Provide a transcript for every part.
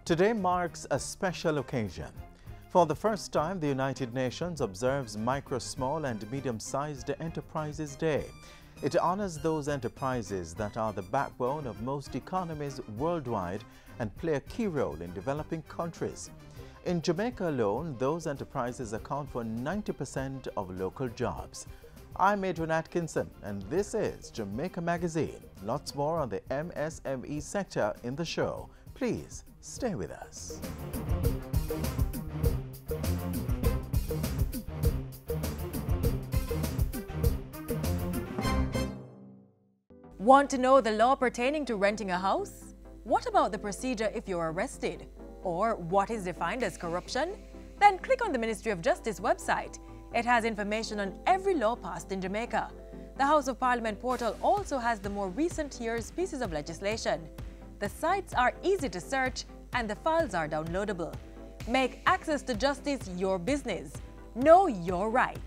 Today marks a special occasion. For the first time, the United Nations observes Micro, Small and Medium-Sized Enterprises Day. It honors those enterprises that are the backbone of most economies worldwide and play a key role in developing countries. In Jamaica alone, those enterprises account for 90% of local jobs. I'm Adrian Atkinson, and this is Jamaica Magazine. Lots more on the MSME sector in the show. Please stay with us. Want to know the law pertaining to renting a house? What about the procedure if you're arrested? Or what is defined as corruption? Then click on the Ministry of Justice website. It has information on every law passed in Jamaica. The House of Parliament portal also has the more recent year's pieces of legislation. The sites are easy to search and the files are downloadable. Make access to justice your business. Know your rights.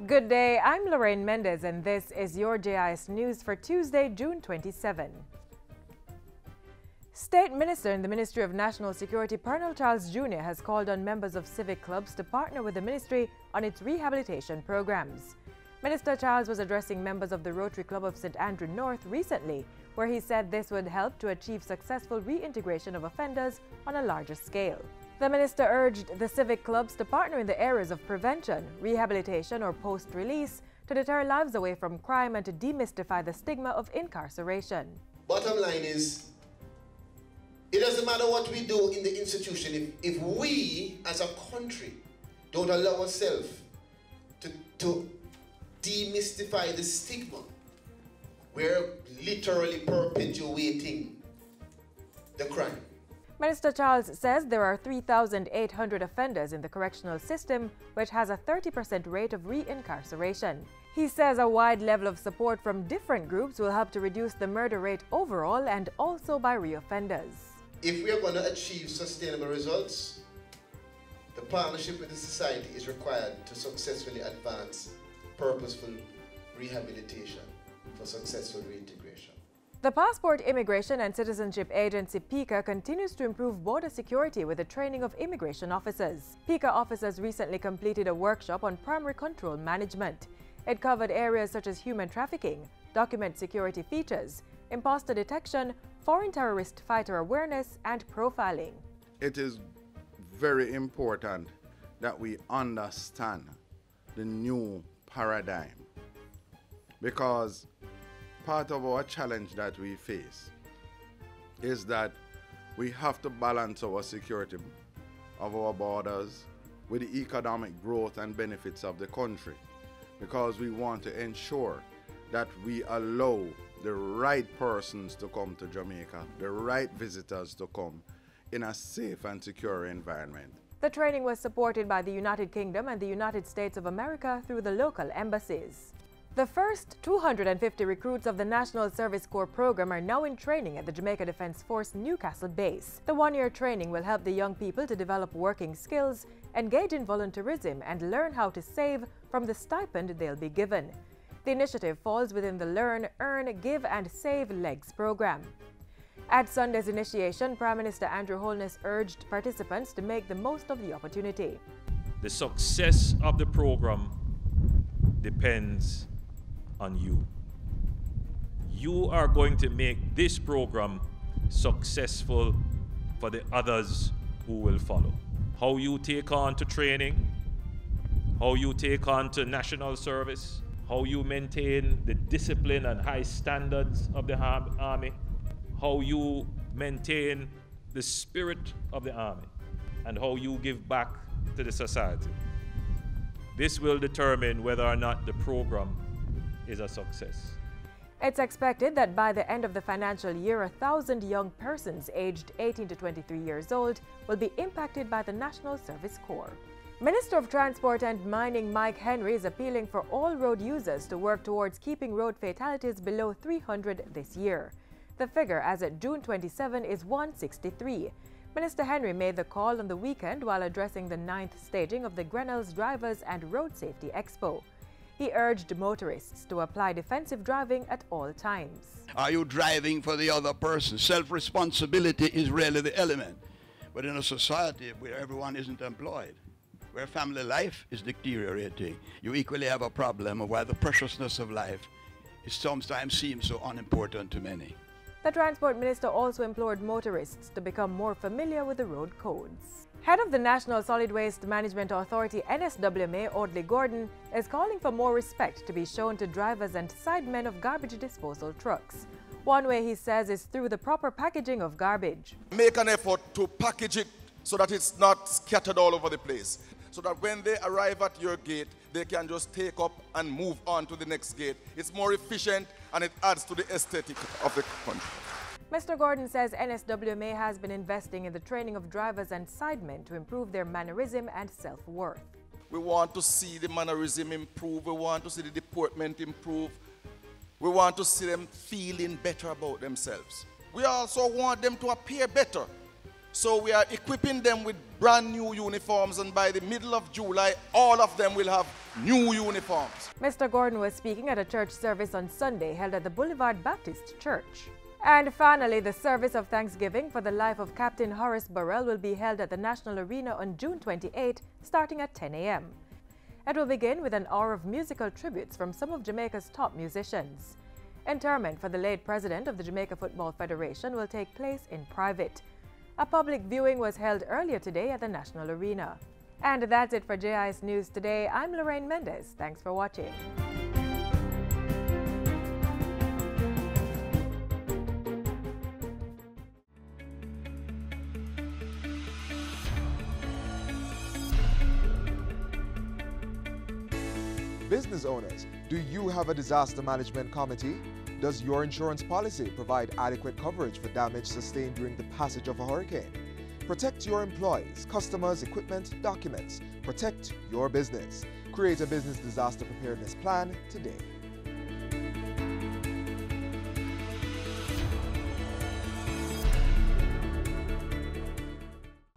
Good day, I'm Lorraine Mendez and this is your JIS News for Tuesday, June 27. State Minister in the Ministry of National Security, Arnold Charles Jr. has called on members of civic clubs to partner with the ministry on its rehabilitation programs. Minister Charles was addressing members of the Rotary Club of St. Andrew North recently, where he said this would help to achieve successful reintegration of offenders on a larger scale. The minister urged the civic clubs to partner in the areas of prevention, rehabilitation or post-release to deter lives away from crime and to demystify the stigma of incarceration. Bottom line is, it doesn't matter what we do in the institution if we as a country don't allow ourselves to demystify the stigma. We're literally perpetuating the crime. Minister Charles says there are 3,800 offenders in the correctional system, which has a 30% rate of reincarceration. He says a wide level of support from different groups will help to reduce the murder rate overall and also by reoffenders. If we are going to achieve sustainable results, the partnership with the society is required to successfully advance purposeful rehabilitation for successful reintegration. The Passport Immigration and Citizenship Agency PICA continues to improve border security with the training of immigration officers. PICA officers recently completed a workshop on primary control management. It covered areas such as human trafficking, document security features, imposter detection, foreign terrorist fighter awareness, and profiling. It is very important that we understand the new paradigm, because part of our challenge that we face is that we have to balance our security of our borders with the economic growth and benefits of the country, because we want to ensure that we allow the right persons to come to Jamaica, the right visitors to come in a safe and secure environment. The training was supported by the United Kingdom and the United States of America through the local embassies. The first 250 recruits of the National Service Corps program are now in training at the Jamaica Defence Force Newcastle base. The one-year training will help the young people to develop working skills, engage in volunteerism, and learn how to save from the stipend they'll be given. The initiative falls within the Learn, Earn, Give and Save Legs program. At Sunday's initiation, Prime Minister Andrew Holness urged participants to make the most of the opportunity. The success of the program depends on you. You are going to make this program successful for the others who will follow. How you take on to training, how you take on to national service, how you maintain the discipline and high standards of the army, how you maintain the spirit of the army, and how you give back to the society. This will determine whether or not the program is a success. It's expected that by the end of the financial year, 1,000 young persons aged 18 to 23 years old will be impacted by the National Service Corps. Minister of Transport and Mining Mike Henry is appealing for all road users to work towards keeping road fatalities below 300 this year. The figure as at June 27 is 163. Minister Henry made the call on the weekend while addressing the 9th staging of the Grenell's Drivers and Road Safety Expo. He urged motorists to apply defensive driving at all times. Are you driving for the other person? Self-responsibility is really the element. But in a society where everyone isn't employed, where family life is deteriorating, you equally have a problem of why the preciousness of life is sometimes seems so unimportant to many. The Transport Minister also implored motorists to become more familiar with the road codes. Head of the National Solid Waste Management Authority NSWMA, Audley Gordon, is calling for more respect to be shown to drivers and sidemen of garbage disposal trucks. One way, he says, is through the proper packaging of garbage. Make an effort to package it so that it's not scattered all over the place, so that when they arrive at your gate, they can just take up and move on to the next gate. It's more efficient and it adds to the aesthetic of the country. Mr. Gordon says NSWMA has been investing in the training of drivers and sidemen to improve their mannerism and self-worth. We want to see the mannerism improve. We want to see the deportment improve. We want to see them feeling better about themselves. We also want them to appear better. So we are equipping them with brand new uniforms, and by the middle of July, all of them will have new uniforms. Mr. Gordon was speaking at a church service on Sunday held at the Boulevard Baptist Church. And finally, the service of Thanksgiving for the life of Captain Horace Burrell will be held at the National Arena on June 28, starting at 10 a.m. It will begin with an hour of musical tributes from some of Jamaica's top musicians. Interment for the late president of the Jamaica Football Federation will take place in private. A public viewing was held earlier today at the National Arena. And that's it for JIS News Today. I'm Lorraine Mendez. Thanks for watching. Business owners, do you have a disaster management committee? Does your insurance policy provide adequate coverage for damage sustained during the passage of a hurricane? Protect your employees, customers, equipment, documents. Protect your business. Create a business disaster preparedness plan today.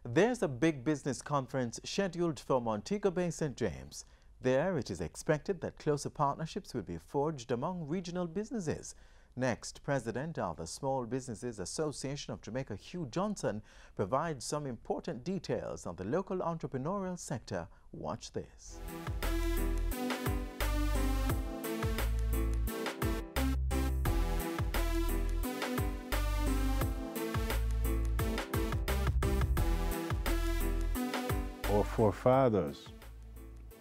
There's a big business conference scheduled for Montego Bay, St. James. There, it is expected that closer partnerships will be forged among regional businesses. Next, President of the Small Businesses Association of Jamaica, Hugh Johnson, provides some important details on the local entrepreneurial sector. Watch this. Our forefathers,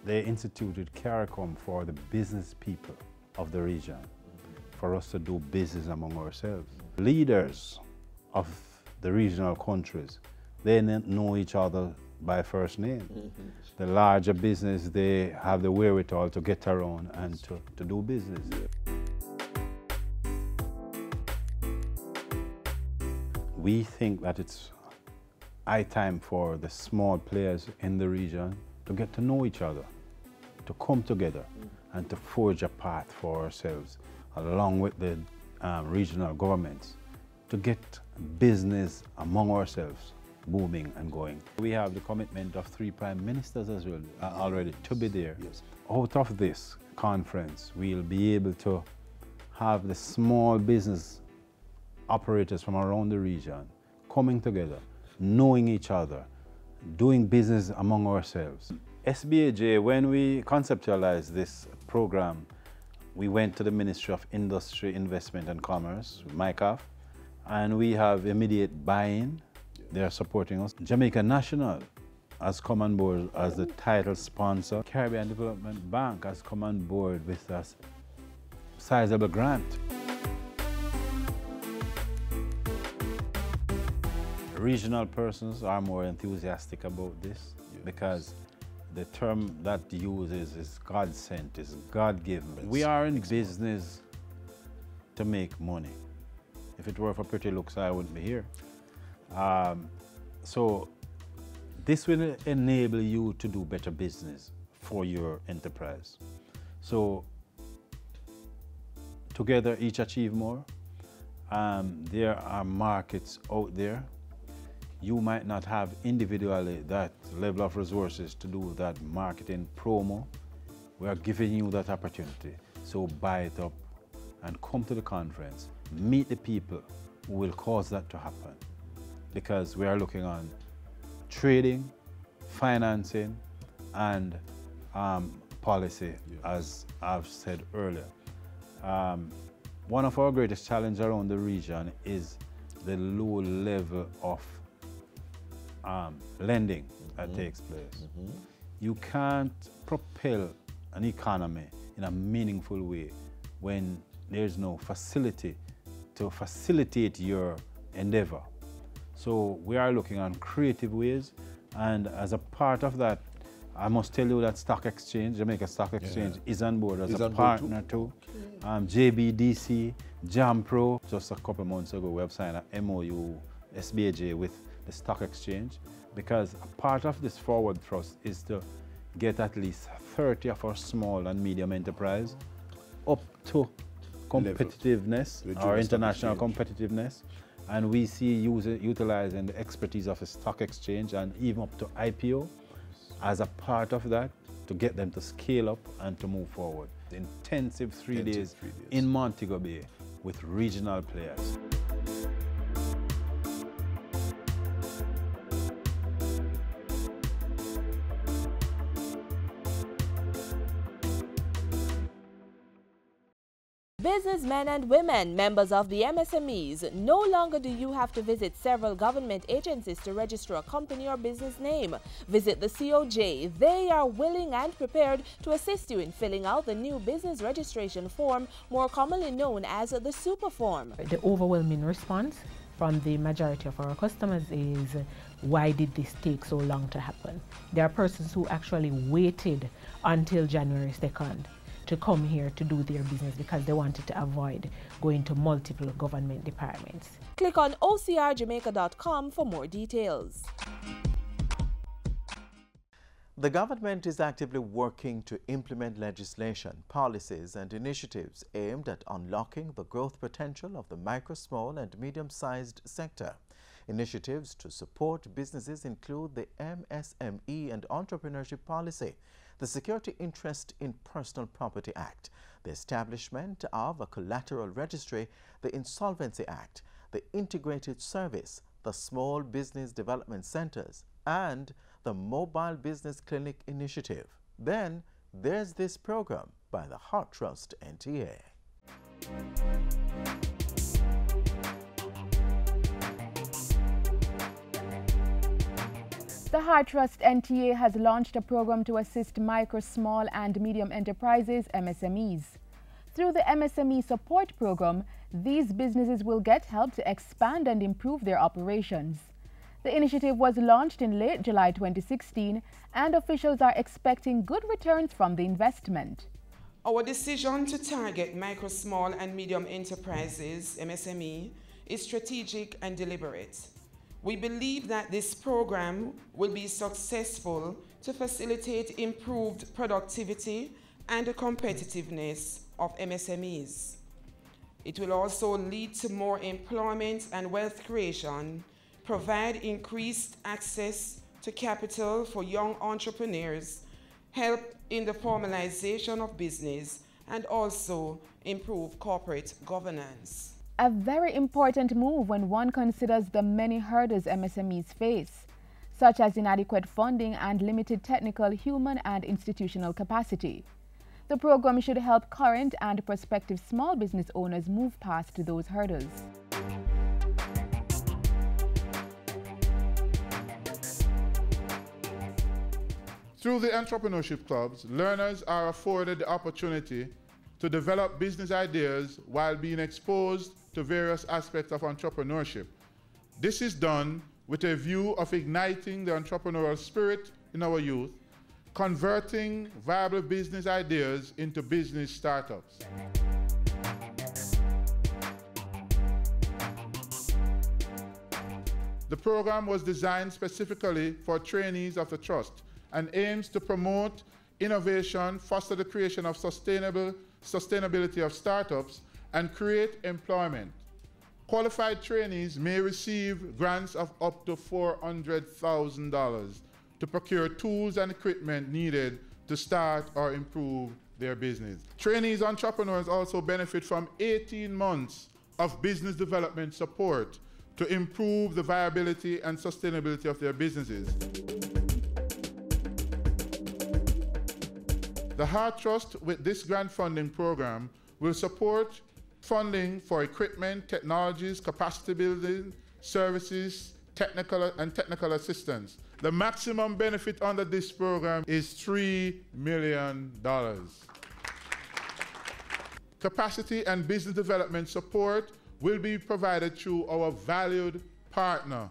they instituted CARICOM for the business people of the region, for us to do business among ourselves. Leaders of the regional countries, they know each other by first name. The larger business, they have the wherewithal to get around and to do business. We think that it's high time for the small players in the region to get to know each other, to come together and to forge a path for ourselves, along with the regional governments, to get business among ourselves booming and going. We have the commitment of 3 prime ministers as well already to be there. Yes. Out of this conference, we'll be able to have the small business operators from around the region coming together, knowing each other, doing business among ourselves. SBAJ, when we conceptualized this program, we went to the Ministry of Industry, Investment and Commerce, MICAF, and we have immediate buy-in. They are supporting us. Jamaica National has come on board as the title sponsor. Caribbean Development Bank has come on board with a sizable grant. Regional persons are more enthusiastic about this because the term that uses is God-sent, is God-given. We are in business to make money. If it were for pretty looks, I wouldn't be here. So this will enable you to do better business for your enterprise. So together, each achieve more. There are markets out there. You might not have individually that level of resources to do that marketing promo. We are giving you that opportunity. So buy it up and come to the conference. Meet the people who will cause that to happen. Because we are looking on trading, financing, and policy, as I've said earlier. One of our greatest challenges around the region is the low level of lending that takes place. You can't propel an economy in a meaningful way when there's no facility to facilitate your endeavor. So we are looking on creative ways, and as a part of that, I must tell you that Stock Exchange, Jamaica Stock Exchange, is on board as a partner too. JBDC, JAMPRO, just a couple of months ago we have signed an MOU, SBAJ, with the Stock Exchange, because a part of this forward thrust is to get at least 30 of our small and medium enterprise up to competitiveness, or international competitiveness. And we see utilizing the expertise of the Stock Exchange and even up to IPO as a part of that to get them to scale up and to move forward. Intensive three days in Montego Bay with regional players. Businessmen and women, members of the MSMEs, no longer do you have to visit several government agencies to register a company or business name. Visit the COJ. They are willing and prepared to assist you in filling out the new business registration form, more commonly known as the super form. The overwhelming response from the majority of our customers is, why did this take so long to happen? There are persons who actually waited until January 2nd to come here to do their business because they wanted to avoid going to multiple government departments. Click on ocrjamaica.com for more details. The government is actively working to implement legislation, policies and initiatives aimed at unlocking the growth potential of the micro, small and medium-sized sector. Initiatives to support businesses include the MSME and Entrepreneurship Policy, the Security Interest in Personal Property Act, the establishment of a collateral registry, the Insolvency Act, the Integrated Service, the Small Business Development Centers, and the Mobile Business Clinic Initiative. Then there's this program by the Heart Trust NTA. The Heart Trust NTA has launched a program to assist micro, small and medium enterprises, MSMEs. Through the MSME support program, these businesses will get help to expand and improve their operations. The initiative was launched in late July 2016, and officials are expecting good returns from the investment. Our decision to target micro, small and medium enterprises, MSME, is strategic and deliberate. We believe that this program will be successful to facilitate improved productivity and the competitiveness of MSMEs. It will also lead to more employment and wealth creation, provide increased access to capital for young entrepreneurs, help in the formalization of business, and also improve corporate governance. A very important move when one considers the many hurdles MSMEs face, such as inadequate funding and limited technical, human and institutional capacity. The program should help current and prospective small business owners move past those hurdles. Through the entrepreneurship clubs, learners are afforded the opportunity to develop business ideas while being exposed to various aspects of entrepreneurship. This is done with a view of igniting the entrepreneurial spirit in our youth, converting viable business ideas into business startups. The program was designed specifically for trainees of the Trust and aims to promote innovation, foster the creation of sustainability of startups, and create employment. Qualified trainees may receive grants of up to $400,000 to procure tools and equipment needed to start or improve their business. Trainees entrepreneurs also benefit from 18 months of business development support to improve the viability and sustainability of their businesses. The Heart Trust, with this grant funding program, will support funding for equipment, technologies, capacity building, services, technical assistance. The maximum benefit under this program is $3 million. Capacity and business development support will be provided through our valued partner,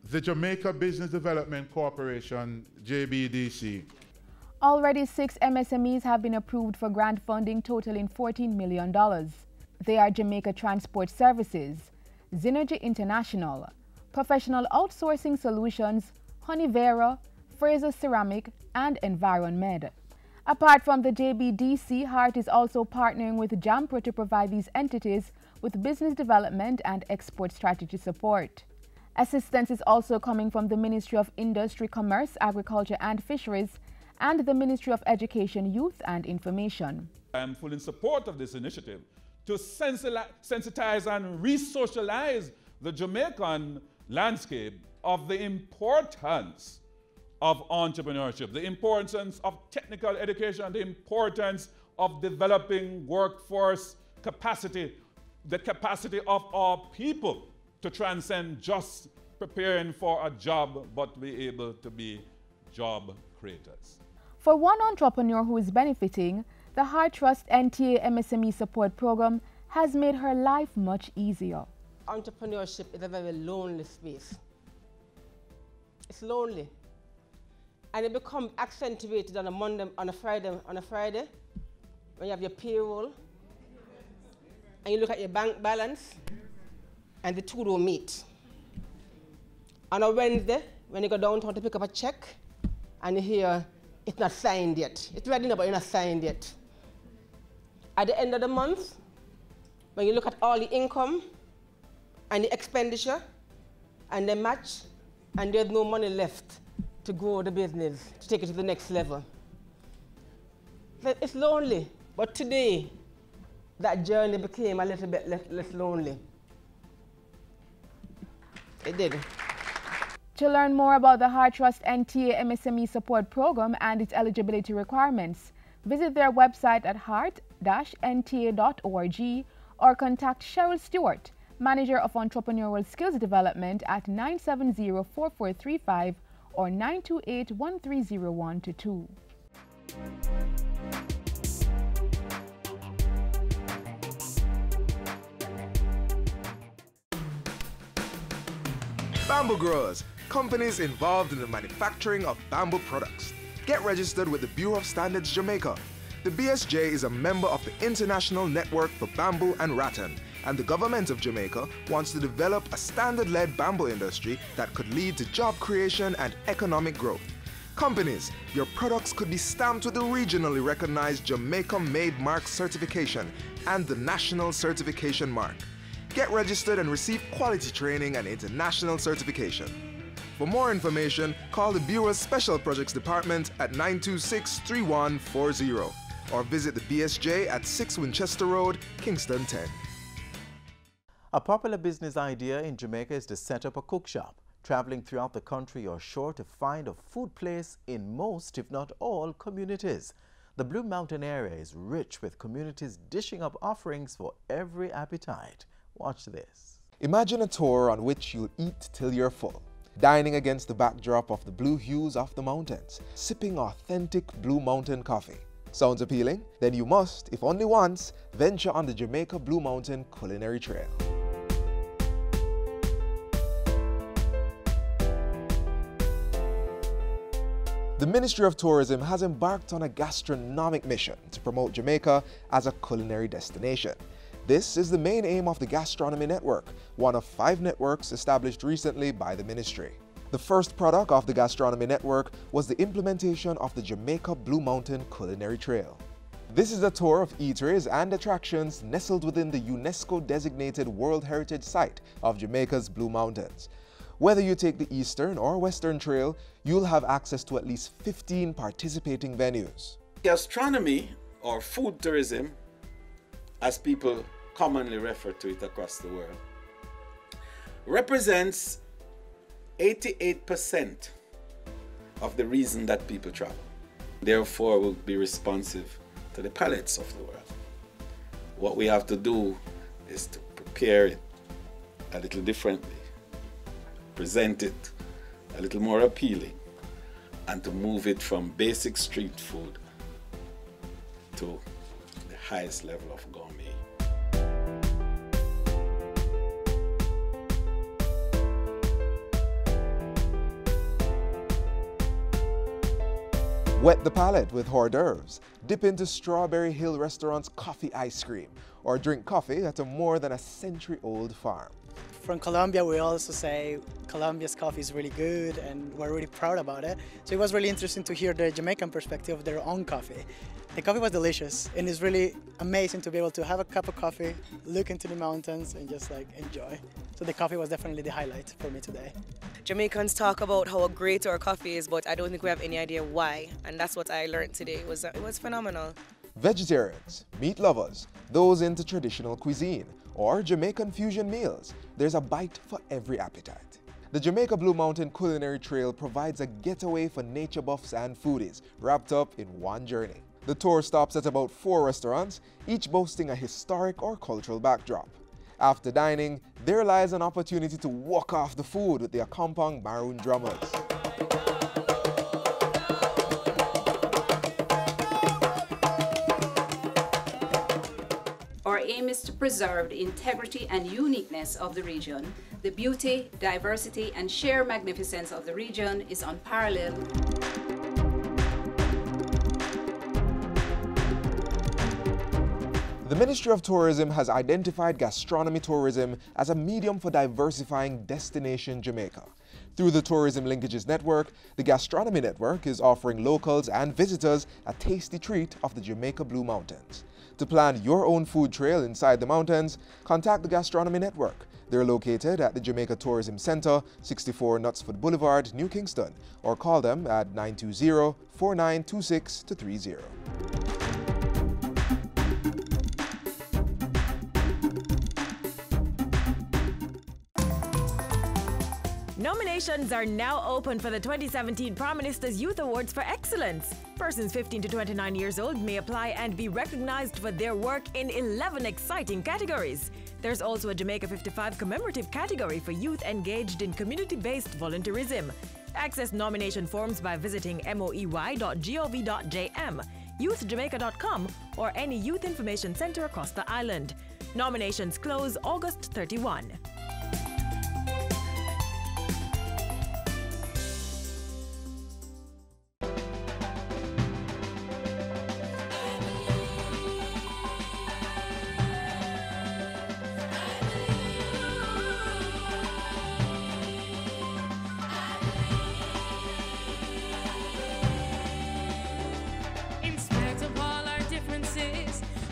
the Jamaica Business Development Corporation, JBDC. Already 6 MSMEs have been approved for grant funding totaling $14 million. They are Jamaica Transport Services, Synergy International, Professional Outsourcing Solutions, Honeyvera, Fraser Ceramic, and EnvironMed. Apart from the JBDC, Heart is also partnering with JAMPRO to provide these entities with business development and export strategy support. Assistance is also coming from the Ministry of Industry, Commerce, Agriculture and Fisheries and the Ministry of Education, Youth and Information. I am fully in support of this initiative to sensitize and re-socialize the Jamaican landscape of the importance of entrepreneurship, the importance of technical education, the importance of developing workforce capacity, the capacity of our people to transcend just preparing for a job, but be able to be job creators. For one entrepreneur who is benefiting, the Heart Trust NTA MSME support program has made her life much easier. Entrepreneurship is a very lonely space. It's lonely. And it becomes accentuated on a Friday, when you have your payroll, and you look at your bank balance, and the two don't meet. On a Wednesday, when you go downtown to pick up a check, and you hear, it's not signed yet. It's ready now, but it's not signed yet. At the end of the month, when you look at all the income and the expenditure, and they match, and there's no money left to grow the business, to take it to the next level. It's lonely, but today, that journey became a little bit less lonely. It did. To learn more about the Heart Trust NTA MSME support program and its eligibility requirements, visit their website at heart-nta.org or contact Cheryl Stewart, Manager of Entrepreneurial Skills Development at 970-4435 or 928-130122. Bamboo growers, companies involved in the manufacturing of bamboo products. Get registered with the Bureau of Standards Jamaica. The BSJ is a member of the International Network for Bamboo and Rattan, and the government of Jamaica wants to develop a standard-led bamboo industry that could lead to job creation and economic growth. Companies, your products could be stamped with the regionally recognized Jamaica Made Mark certification and the National Certification Mark. Get registered and receive quality training and international certification. For more information, call the Bureau's Special Projects Department at 926-3140 or visit the BSJ at 6 Winchester Road, Kingston 10. A popular business idea in Jamaica is to set up a cook shop. Traveling throughout the country, you're sure to find a food place in most, if not all, communities. The Blue Mountain area is rich with communities dishing up offerings for every appetite. Watch this. Imagine a tour on which you'll eat till you're full, dining against the backdrop of the blue hues of the mountains, sipping authentic Blue Mountain coffee. Sounds appealing? Then you must, if only once, venture on the Jamaica Blue Mountain Culinary Trail. The Ministry of Tourism has embarked on a gastronomic mission to promote Jamaica as a culinary destination. This is the main aim of the Gastronomy Network, one of 5 networks established recently by the ministry. The first product of the Gastronomy Network was the implementation of the Jamaica Blue Mountain Culinary Trail. This is a tour of eateries and attractions nestled within the UNESCO-designated World Heritage Site of Jamaica's Blue Mountains. Whether you take the Eastern or Western Trail, you'll have access to at least 15 participating venues. Gastronomy, or food tourism, as people commonly refer to it across the world, represents 88% of the reason that people travel. Therefore, will be responsive to the palates of the world. What we have to do is to prepare it a little differently, present it a little more appealing, and to move it from basic street food to the highest level of gourmet. Wet the palate with hors d'oeuvres, dip into Strawberry Hill Restaurant's coffee ice cream, or drink coffee at a more than a century-old farm. From Colombia, we also say Colombia's coffee is really good and we're really proud about it. So it was really interesting to hear the Jamaican perspective of their own coffee. The coffee was delicious and it's really amazing to be able to have a cup of coffee, look into the mountains and just like enjoy. So the coffee was definitely the highlight for me today. Jamaicans talk about how great our coffee is, but I don't think we have any idea why. And that's what I learned today. It was phenomenal. Vegetarians, meat lovers, those into traditional cuisine, or Jamaican fusion meals, there's a bite for every appetite. The Jamaica Blue Mountain Culinary Trail provides a getaway for nature buffs and foodies, wrapped up in one journey. The tour stops at about 4 restaurants, each boasting a historic or cultural backdrop. After dining, there lies an opportunity to walk off the food with the Akampong Maroon Drummers. Our aim is to preserve the integrity and uniqueness of the region. The beauty, diversity, and sheer magnificence of the region is unparalleled. The Ministry of Tourism has identified gastronomy tourism as a medium for diversifying destination Jamaica. Through the Tourism Linkages Network, the Gastronomy Network is offering locals and visitors a tasty treat of the Jamaica Blue Mountains. To plan your own food trail inside the mountains, contact the Gastronomy Network. They're located at the Jamaica Tourism Center, 64 Knutsford Boulevard, New Kingston, or call them at 920-4926-30. Nominations are now open for the 2017 Prime Minister's Youth Awards for Excellence. Persons 15 to 29 years old may apply and be recognized for their work in 11 exciting categories. There's also a Jamaica 55 commemorative category for youth engaged in community-based volunteerism. Access nomination forms by visiting moey.gov.jm, youthjamaica.com, or any youth information center across the island. Nominations close August 31.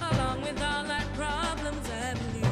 Along with all our problems, I believe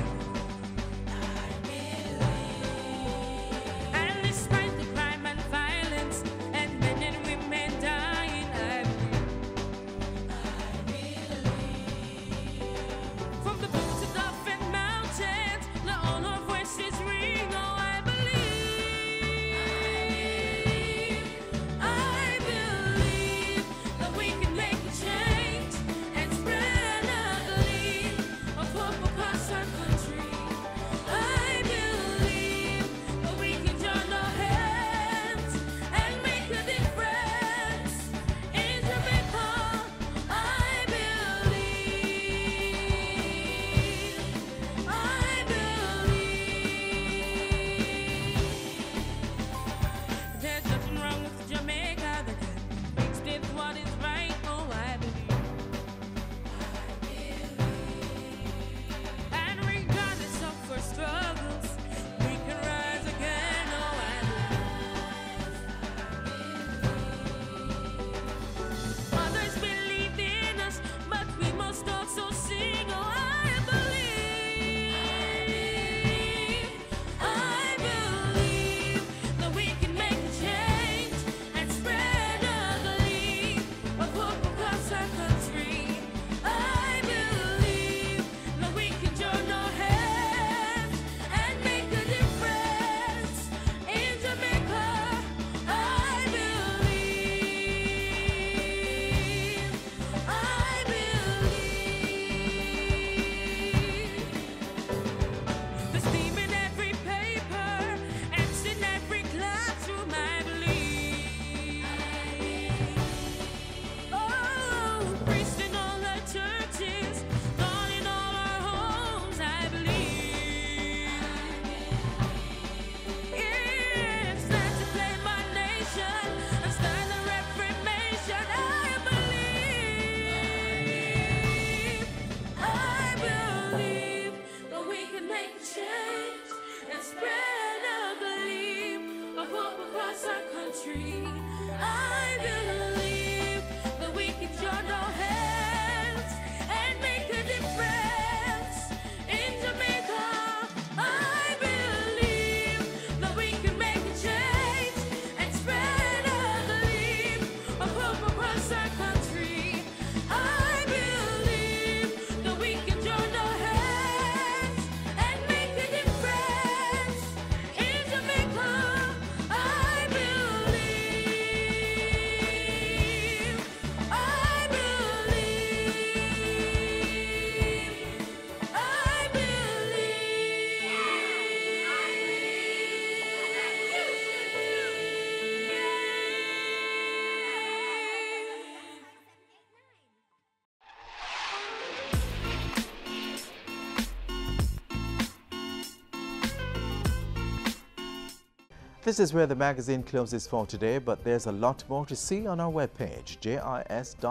This is where the magazine closes for today, but there's a lot more to see on our webpage, jis.gov.jm.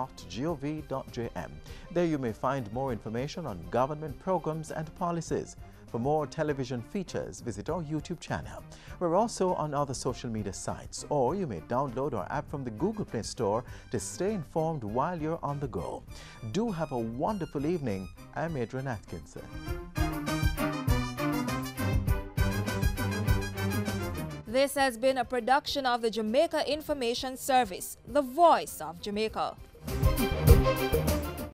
There you may find more information on government programs and policies. For more television features, visit our YouTube channel. We're also on other social media sites, or you may download our app from the Google Play Store to stay informed while you're on the go. Do have a wonderful evening. I'm Adrian Atkinson. This has been a production of the Jamaica Information Service, the voice of Jamaica.